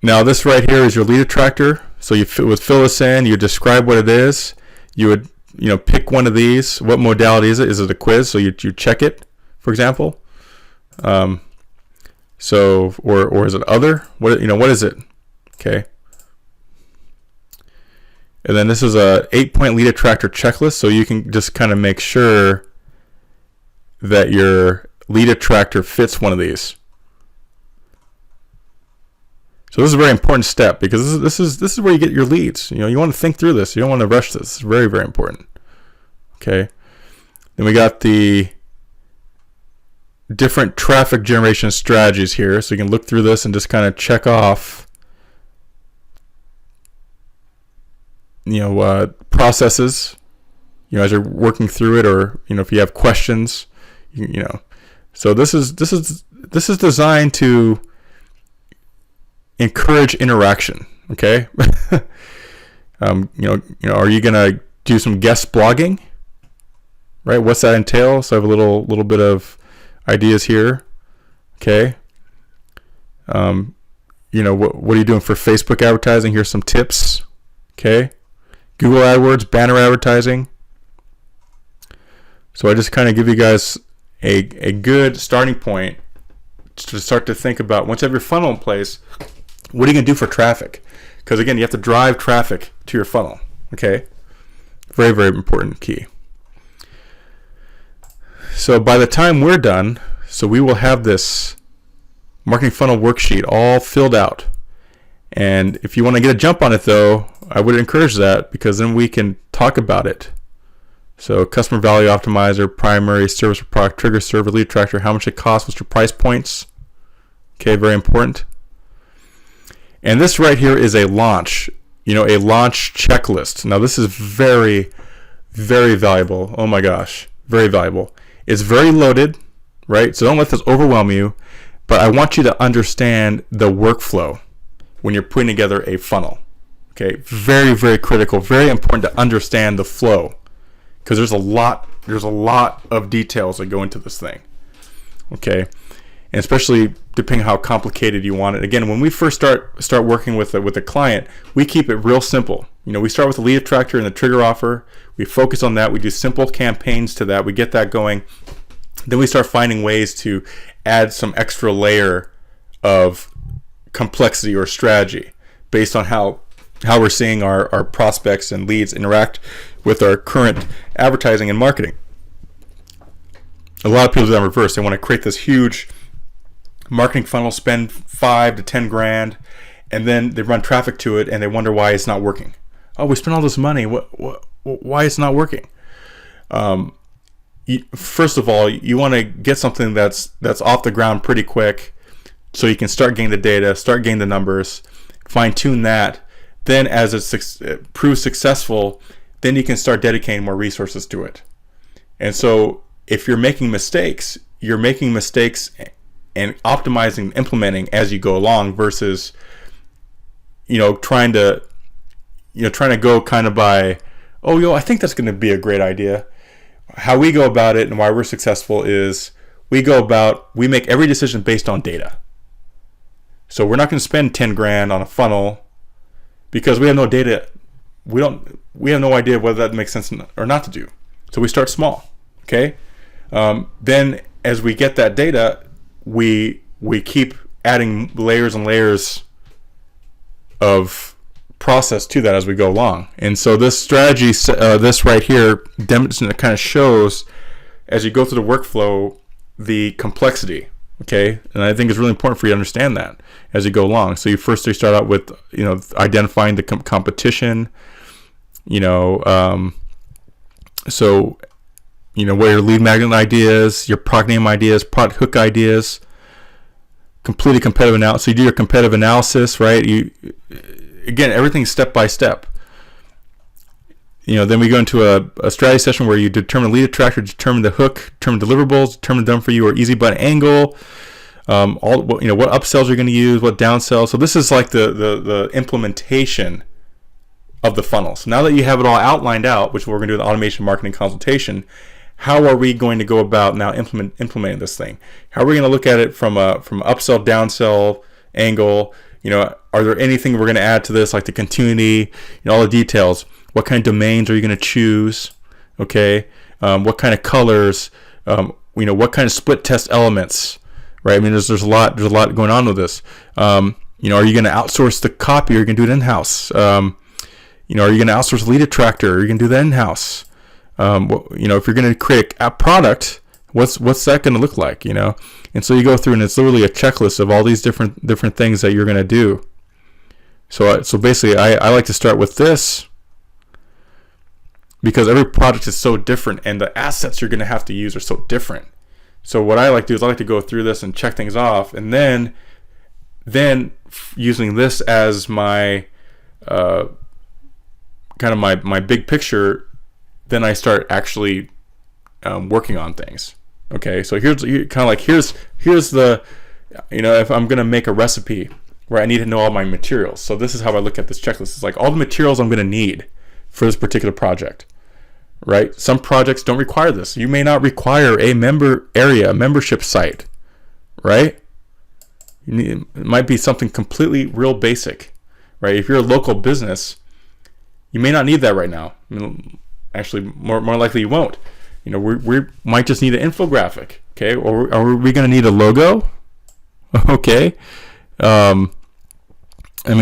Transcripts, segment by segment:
Now this right here is your lead attractor. So you would fill this in, you describe what it is, you would pick one of these. What modality is it? Is it a quiz? So you check it, for example. So or is it other? What is it? Okay. And then this is a 8-point lead attractor checklist, so you can just kind of make sure that your lead attractor fits one of these. So this is a very important step, because this is where you get your leads. You want to think through this. You don't want to rush this. It's very, very important. Okay. Then we got the different traffic generation strategies here, so you can look through this and just kind of check off processes, as you're working through it, or if you have questions, So this is designed to encourage interaction. Okay. Are you gonna do some guest blogging? Right. What's that entail? So I have a little bit of ideas here. Okay. What are you doing for Facebook advertising? Here's some tips. Okay. Google AdWords, banner advertising. So I just kind of give you guys a good starting point to start to think about, once you have your funnel in place, what are you going to do for traffic? Because again, you have to drive traffic to your funnel. Okay. Very, very important key. So by the time we're done, so we will have this marketing funnel worksheet all filled out. And if you want to get a jump on it, though, I would encourage that, because then we can talk about it. So customer value optimizer, primary, service or product, trigger, server, lead attractor, how much it costs, what's your price points. Okay, very important. And this right here is a launch, a launch checklist. Now this is very, very valuable. Oh my gosh, very valuable. It's very loaded, right? So don't let this overwhelm you, but I want you to understand the workflow when you're putting together a funnel. Okay, very, very critical, very important to understand the flow, because there's a lot of details that go into this thing. Okay, and especially depending on how complicated you want it. Again, when we first start working with a client, we keep it real simple. We start with the lead attractor and the trigger offer. We focus on that. We do simple campaigns to that. We get that going. Then we start finding ways to add some extra layer of complexity or strategy based on how we're seeing our prospects and leads interact with our current advertising and marketing. A lot of people do that in reverse. They want to create this huge marketing funnel, spend $5 to $10,000, and then they run traffic to it and they wonder why it's not working. Oh, we spent all this money. Why it's not working? First of all, you want to get something that's off the ground pretty quick, so you can start getting the data, start getting the numbers, fine tune that. Then as it proves successful, then you can start dedicating more resources to it. And so if you're making mistakes and optimizing, implementing as you go along, versus trying to go kind of by, I think that's going to be a great idea. How we go about it and why we're successful is we make every decision based on data. So we're not going to spend $10,000 on a funnel because we have no data. We have no idea whether that makes sense or not to do. So we start small. Okay. Then as we get that data, we keep adding layers and layers of process to that as we go along. And so this strategy, this right here, kind of shows, as you go through the workflow, the complexity. Okay, and I think it's really important for you to understand that as you go along. So you start out with identifying the competition. So what your lead magnet ideas, your product name ideas, product hook ideas, completely competitive analysis. So you do your competitive analysis, right? Again, everything's step by step. Then we go into a strategy session where you determine the lead attractor, determine the hook, determine deliverables, determine done for you or easy button angle, what upsells you're going to use, what downsells. So this is like the implementation of the funnel. So now that you have it all outlined out, which we're going to do in the automation marketing consultation, how are we going to go about now implementing this thing? How are we going to look at it from upsell, downsell angle? Are there anything we're going to add to this, like the continuity, all the details? What kind of domains are you going to choose? Okay. What kind of colors? What kind of split test elements? Right. I mean, there's a lot going on with this. Are you going to outsource the copy, or are you going to do it in-house? Are you going to outsource lead attractor, or are you going to do that in-house? If you're going to create a product, what's that going to look like? And so you go through, and it's literally a checklist of all these different things that you're going to do. So basically, I like to start with this, because every project is so different, and the assets you're going to have to use are so different. So what I like to do is I like to go through this and check things off, and then using this as my kind of my big picture, then I start actually working on things. Okay, so here's the, if I'm going to make a recipe where I need to know all my materials. So this is how I look at this checklist. It's like all the materials I'm going to need for this particular project, right? Some projects don't require this. You may not require a membership site, right? It might be something completely real basic, right? If you're a local business, you may not need that right now. Actually, more likely you won't. We might just need an infographic, okay? Or are we going to need a logo? Okay.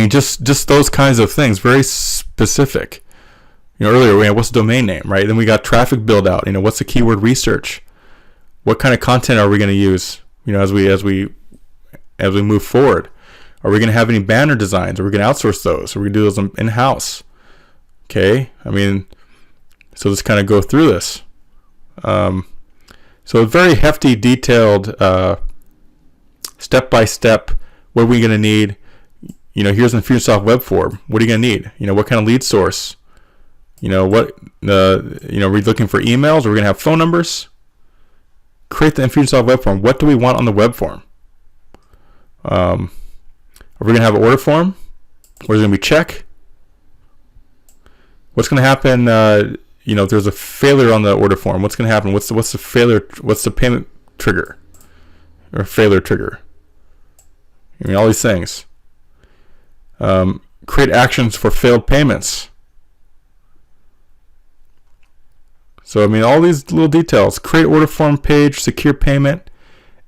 Just those kinds of things, very specific. Earlier we had what's the domain name, right? Then we got traffic build out. What's the keyword research? What kind of content are we going to use? As we move forward, are we going to have any banner designs? Are we going to outsource those? Are we going to do those in house? Okay. So let's kind of go through this. So a very hefty, detailed, step-by-step, what are we going to need? Here's an Infusionsoft web form. What are you going to need? What kind of lead source? Are we looking for emails? Are we going to have phone numbers? Create the Infusionsoft web form. What do we want on the web form? Are we going to have an order form? Or is it going to be check? What's going to happen? If there's a failure on the order form, what's going to happen? What's the failure? What's the payment trigger or failure trigger? All these things. Create actions for failed payments. So all these little details. Create order form page, secure payment,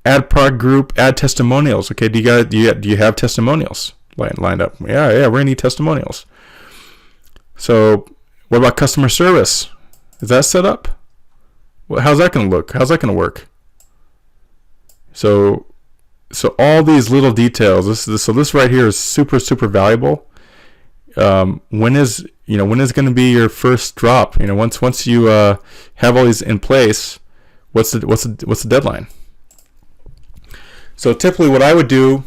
add product group, add testimonials. Okay, do you have testimonials lined up? Yeah, we're gonna need testimonials. So what about customer service? Is that set up? How's that going to look? How's that going to work? So all these little details. This right here is super, super valuable. When is going to be your first drop? Once you have all these in place, what's the deadline? So typically, what I would do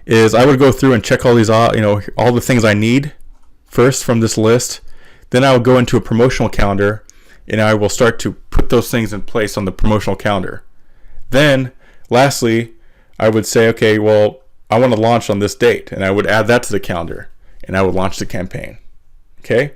is I would go through and check all these all the things I need first from this list. Then I will go into a promotional calendar, and I will start to put those things in place on the promotional calendar. Then, lastly, I would say, okay, well, I want to launch on this date, and I would add that to the calendar, and I would launch the campaign. Okay?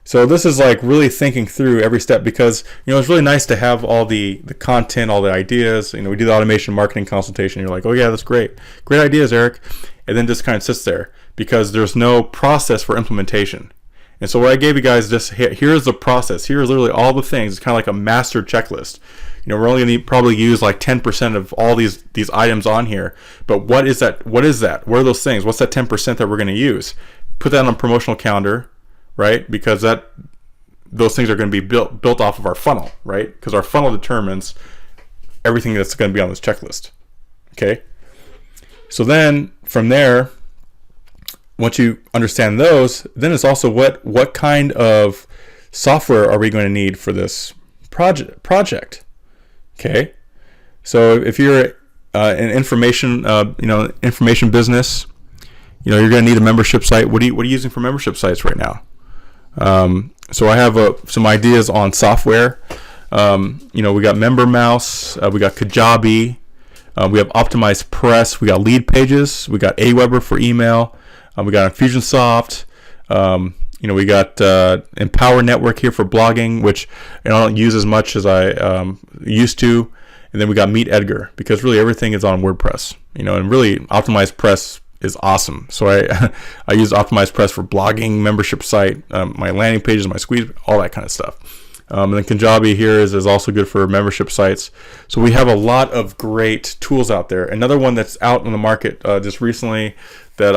So this is like really thinking through every step, because it's really nice to have all the content, all the ideas. We do the automation marketing consultation. You're like, oh yeah, that's great ideas, Eric, and then just kind of sits there because there's no process for implementation. And so what I gave you guys, just here's the process. Here's literally all the things. It's kind of like a master checklist. We're only going to probably use like 10% of all these items on here. But what is that? What are those things? What's that 10% that we're going to use? Put that on a promotional calendar, right? Because those things are going to be built off of our funnel, right? Because our funnel determines everything that's going to be on this checklist. Okay. So then from there, once you understand those, then it's also what kind of software are we going to need for this project? Okay, so if you're an information business, you're going to need a membership site. What are you using for membership sites right now? So I have some ideas on software. We got Member Mouse, we got Kajabi, we have Optimized Press, we got Lead Pages, we got Aweber for email. We got Infusionsoft. We got Empower Network here for blogging, which I don't use as much as I used to. And then we got Meet Edgar, because really everything is on WordPress, and really Optimized Press is awesome. So I I use Optimized Press for blogging, membership site, my landing pages, my squeeze, all that kind of stuff. And then Kajabi here is also good for membership sites. So we have a lot of great tools out there. Another one that's out in the market just recently that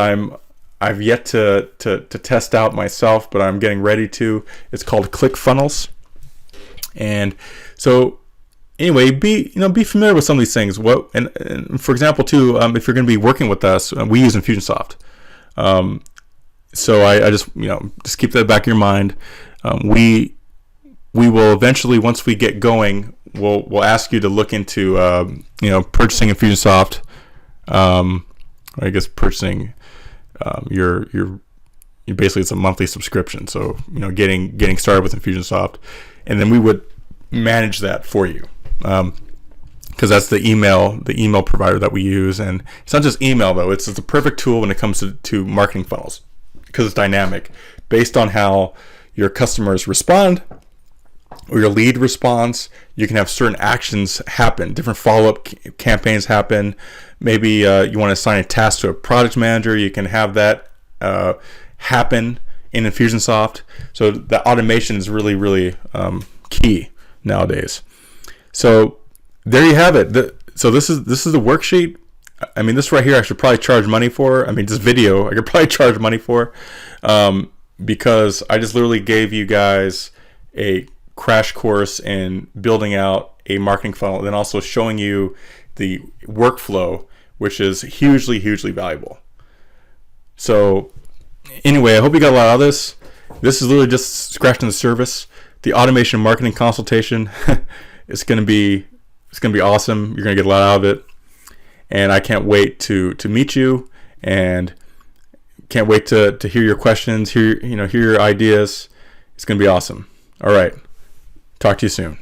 I've yet to test out myself, but I'm getting ready to. It's called ClickFunnels. And so anyway, be familiar with some of these things. And for example, too, if you're going to be working with us, we use Infusionsoft. So I just keep that back in your mind. We will eventually, once we get going, we'll ask you to look into purchasing Infusionsoft. I guess purchasing your basically it's a monthly subscription. So getting started with Infusionsoft, and then we would manage that for you. Because that's the email provider that we use. And it's not just email, though. It's a perfect tool when it comes to marketing funnels, because it's dynamic based on how your customers respond or your lead response. You can have certain actions happen, different follow-up campaigns happen. Maybe you want to assign a task to a project manager. You can have that happen in Infusionsoft. So the automation is really, really key nowadays. So there you have it. So this is the worksheet. I mean, this right here I should probably charge money for. I mean, this video I could probably charge money for, because I just literally gave you guys a crash course in building out a marketing funnel, and then also showing you the workflow, which is hugely valuable. So anyway, I hope you got a lot out of this. This is literally just scratching the surface. The automation marketing consultation is going to be awesome. You're going to get a lot out of it, and I can't wait to meet you, and can't wait to hear your questions, hear your ideas. It's going to be awesome. All right, talk to you soon.